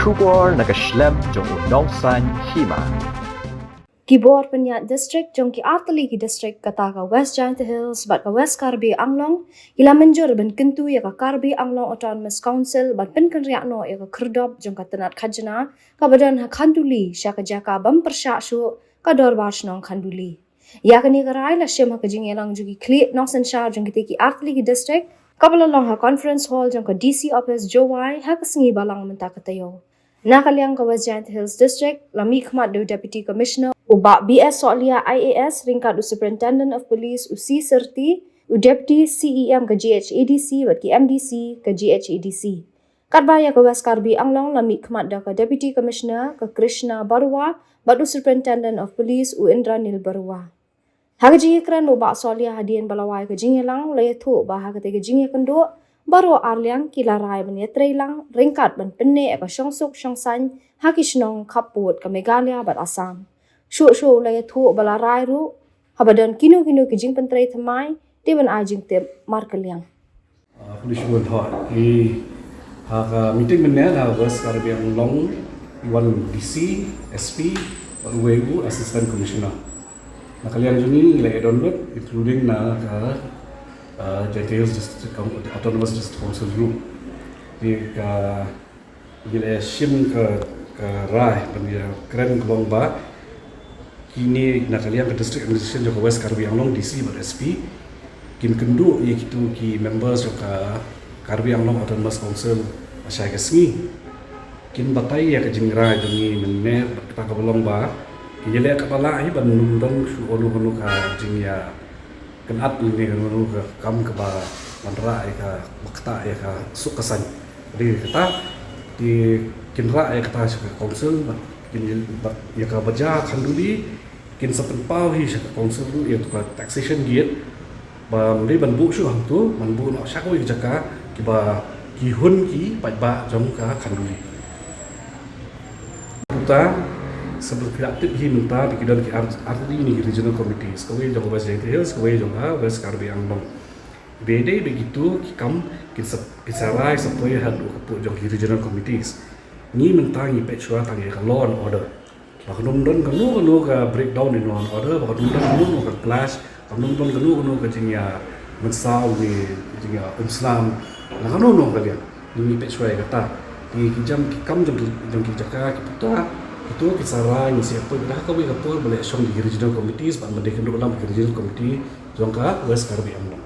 Shubor nakaslem jong udongsan hima. Gibor Penyat District jong ki Artali ki district kata ka West Giant Hills bat ka West Karbi Anglong ila menjur ben kentu ya ka Karbi Anglong Autonomous Council bat pen kenriak no ya ka kerdop jong ka tenat khajana ka badan ha khanduli sya ka jaka bam persya syu ka dorbar snong khanduli ya ka ni garai la shem ha ka jing elang jugi kli no sen sha jong ki Artali ki district kabala long ha conference hall jong ka DC office Jowai ha ka singi balang menta ka tayo Nakaliang ka West Giant Hills District, lami khmat do Deputy Commissioner, uba BS Soalia IAS, ringkat u Superintendent of Police, u C Serti, u Deputy CEM ke GHADC, wat ki MDC ke GHADC. Katbaya ke West Karbi Anglong, lami khmat da ke Deputy Commissioner, ke Krishna Barua, bat u Superintendent of Police, u Indranil Barua. Haga jingi keren uba Soalia hadian balawai ke jingi lang, laya tu ba haga tege jingi kendo, Baro arliang kilarai bania trailang ringkat ban penne eka syongsuk syongsan haki shnong kaput ke Meghalaya bat Assam. Shu laya thu balarai ru habadan kinu kijing pentrai thamai dewan ajing te markeliang. Police will thought he meeting menne la West Karbi Anglong one DC SP WU Assistant Commissioner. Nakalian juni laya download including na Giant Hills District Autonomous District Council Group di bila sim ke rai pendia keren kelong ba kini nakalian ke district administration joko West Karbi Anglong DC ber SP kin kendu ye kitu ki members joka Karbi Anglong Autonomous Council asai kesni kin batai ya ke jingrai demi menne kita kelong ba kini le kepala ai ban nundong su onu ka jingya kenat ini kan ke kam ke ba manra ka makta ka sukasan jadi kita di kinra kata ke council kin ya ka baja khanduli kin sepenpau hi ke council tu ya ka taxation gate ba mri ban bu su hang tu man bu no syak wi jaka ki ba ki hun ki ba jong ka khanduli puta sebelum aktif hi minta di kidan ki arti ini regional committees kawai jong West Giant Hills kawai jong West Karbi Anglong beda begitu kam kisarai supaya hadu kapuk jong regional committees ni minta ni pechua tangi ka law and order baknum don kanu ka breakdown in law and order baknum don kanu ka clash baknum don kanu ka jingya mensau ni jingya Islam la kanu no ka dia ni pechua kata di kijam kam jong jaka ki puta itu kisara ni siapa dah kau boleh kapur boleh song di regional committees ban mendek dulu dalam regional committee jongka West Karbi Anglong